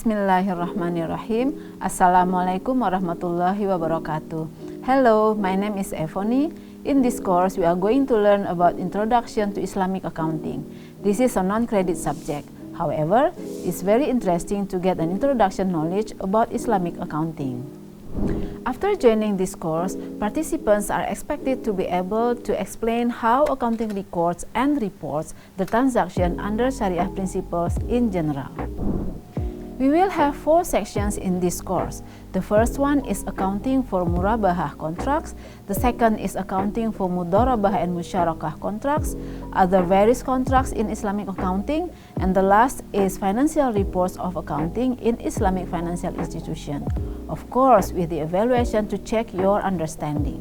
Bismillahirrahmanirrahim. Assalamualaikum warahmatullahi wabarakatuh. Hello, my name is Evony. In this course, we are going to learn about Introduction to Islamic Accounting. This is a non-credit subject. However, it's very interesting to get an introduction knowledge about Islamic accounting. After joining this course, participants are expected to be able to explain how accounting records and reports the transaction under Sharia principles in general. We will have 4 sections in this course. The first one is accounting for murabahah contracts. The second is accounting for mudharabah and musyarakah contracts, other various contracts in Islamic accounting, and the last is financial reports of accounting in Islamic financial institution. Of course, with the evaluation to check your understanding.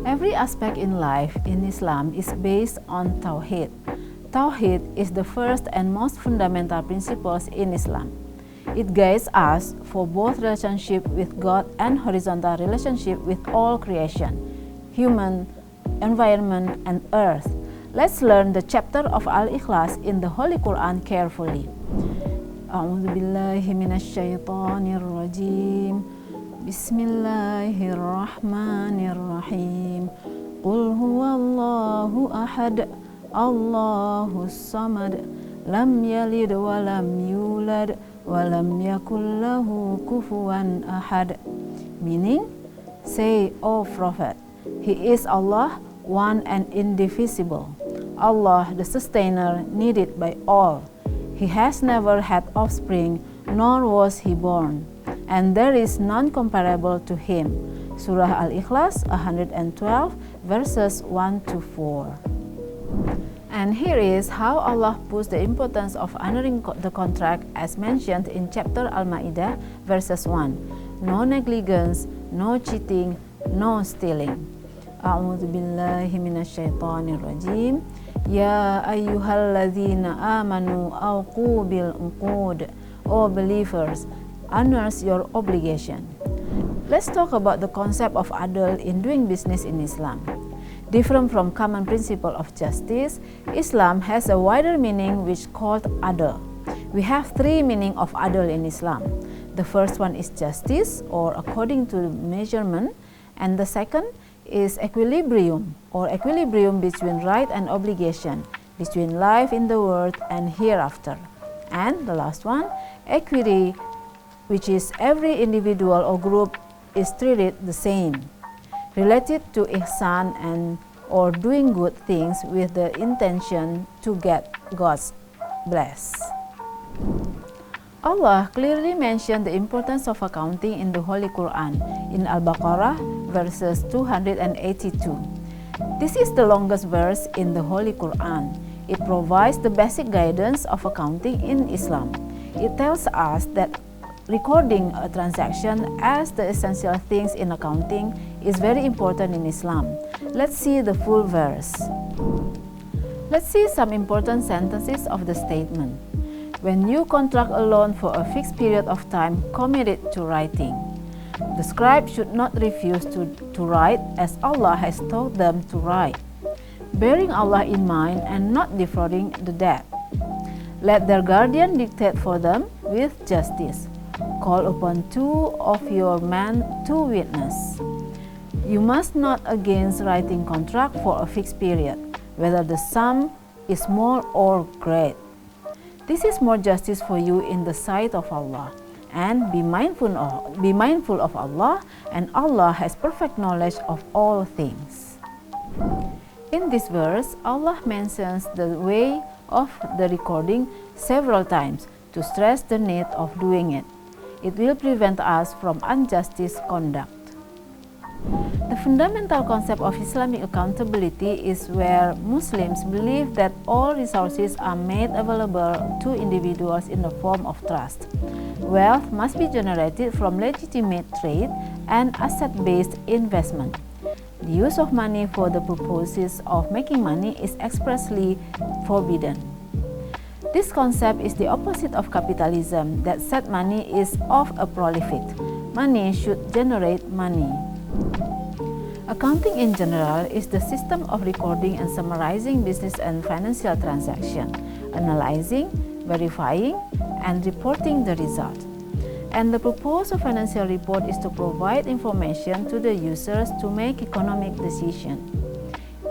Every aspect in life in Islam is based on Tawhid. Tawhid is the first and most fundamental principles in Islam. It guides us for both relationship with God and horizontal relationship with all creation, human, environment, and earth. Let's learn the chapter of Al-Ikhlas in the Holy Quran carefully. A'udzu billahi minasyaitonir rajim. Bismillahirrahmanirrahim. Qul huwallahu ahad. Allahus samad, lam yalid wa lam yulad wa lam yakul lahu kufuwan ahad. Meaning, say, O Prophet, He is Allah, one and indivisible. Allah, the sustainer, needed by all. He has never had offspring, nor was He born, and there is none comparable to Him. Surah Al-Ikhlas 112 verses 1 to 4. And here is how Allah puts the importance of honoring the contract as mentioned in chapter Al-Ma'idah verses 1. No negligence, no cheating, no stealing. A'udzu billahi minasyaitonir rajim. Ya ayyuhalladzina amanu awqu bil uqud. O believers, honor your obligation. Let's talk about the concept of adl in doing business in Islam. Different from common principle of justice, Islam has a wider meaning which is called adl. We have 3 meanings of adl in Islam. The first one is justice, or according to measurement, and the second is equilibrium, or equilibrium between right and obligation, between life in the world and hereafter. And the last one, equity, which is every individual or group is treated the same, related to ihsan and or doing good things with the intention to get God's bless. Allah clearly mentioned the importance of accounting in the Holy Quran in Al-Baqarah verses 282. This is the longest verse in the Holy Quran. It provides the basic guidance of accounting in Islam. It tells us that recording a transaction as the essential things in accounting is very important in Islam. Let's see the full verse. Let's see some important sentences of the statement. When you contract a loan for a fixed period of time, commit it to writing. The scribe should not refuse to write as Allah has told them to write, bearing Allah in mind and not defrauding the debt. Let their guardian dictate for them with justice. Call upon 2 of your men to witness. You must not against writing contract for a fixed period, whether the sum is small or great. This is more justice for you in the sight of Allah, and be mindful of Allah, and Allah has perfect knowledge of all things. In this verse, Allah mentions the way of the recording several times to stress the need of doing it. It will prevent us from unjust conduct. The fundamental concept of Islamic accountability is where Muslims believe that all resources are made available to individuals in the form of trust. Wealth must be generated from legitimate trade and asset-based investment. The use of money for the purposes of making money is expressly forbidden. This concept is the opposite of capitalism that said money is of a profit. Money should generate money. Accounting in general is the system of recording and summarizing business and financial transactions, analyzing, verifying, and reporting the result. And the purpose of financial report is to provide information to the users to make economic decisions.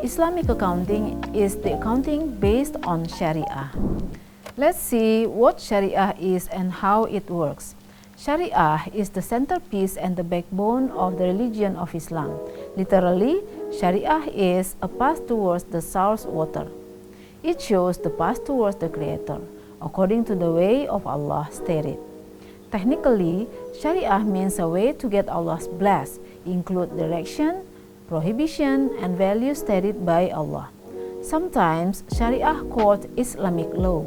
Islamic accounting is the accounting based on Sharia. Let's see what Sharia is and how it works. Sharia is the centerpiece and the backbone of the religion of Islam. Literally, Sharia is a path towards the source water. It shows the path towards the Creator, according to the way of Allah stated. Technically, Sharia means a way to get Allah's bless, include direction, prohibition, and values stated by Allah. Sometimes Sharia called Islamic law.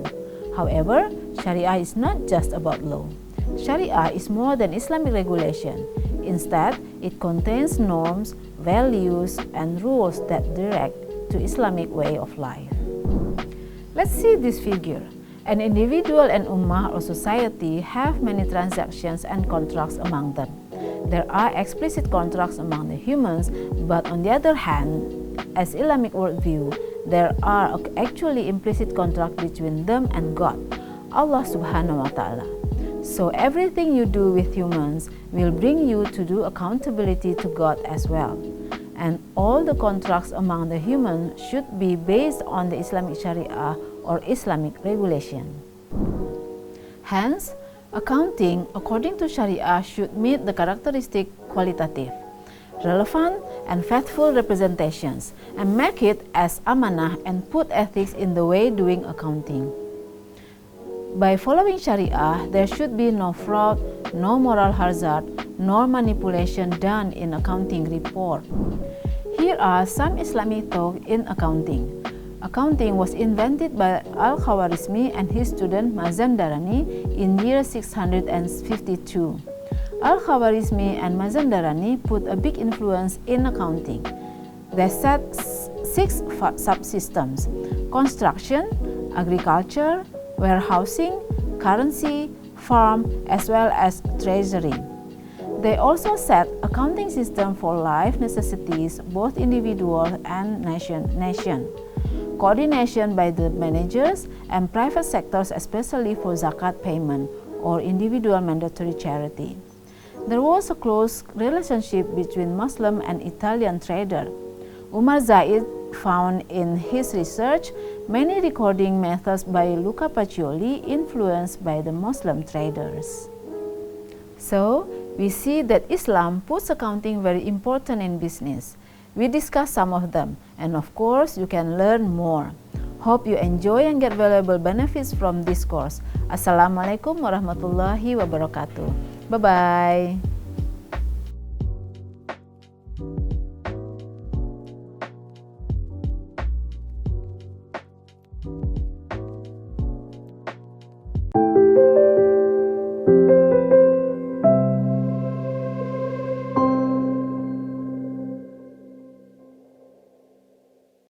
However, Sharia is not just about law. Sharia is more than Islamic regulation. Instead, it contains norms, values, and rules that direct to Islamic way of life. Let's see this figure. An individual and ummah or society have many transactions and contracts among them. There are explicit contracts among the humans, but on the other hand, as Islamic worldview, there are actually implicit contracts between them and God, Allah subhanahu wa ta'ala. So everything you do with humans will bring you to do accountability to God as well. And all the contracts among the humans should be based on the Islamic Sharia or Islamic regulation. Hence, accounting according to Sharia should meet the characteristic qualitative, relevant and faithful representations, and make it as amanah and put ethics in the way doing accounting. By following Sharia, there should be no fraud, no moral hazard, nor manipulation done in accounting report. Here are some Islamic thoughts in accounting. Accounting was invented by Al-Khwarizmi and his student Mazandarani in year 652. Al-Khwarizmi and Mazandarani put a big influence in accounting. They set 6 subsystems: construction, agriculture, warehousing, currency, farm, as well as treasury. They also set accounting system for life necessities, both individual and nation. Coordination by the managers and private sectors, especially for zakat payment or individual mandatory charity. There was a close relationship between Muslim and Italian trader. Umar Zaid found in his research many recording methods by Luca Pacioli influenced by the Muslim traders. So, we see that Islam puts accounting very important in business. We discussed some of them, and of course, you can learn more. Hope you enjoy and get valuable benefits from this course. Assalamualaikum warahmatullahi wabarakatuh. Bye-bye.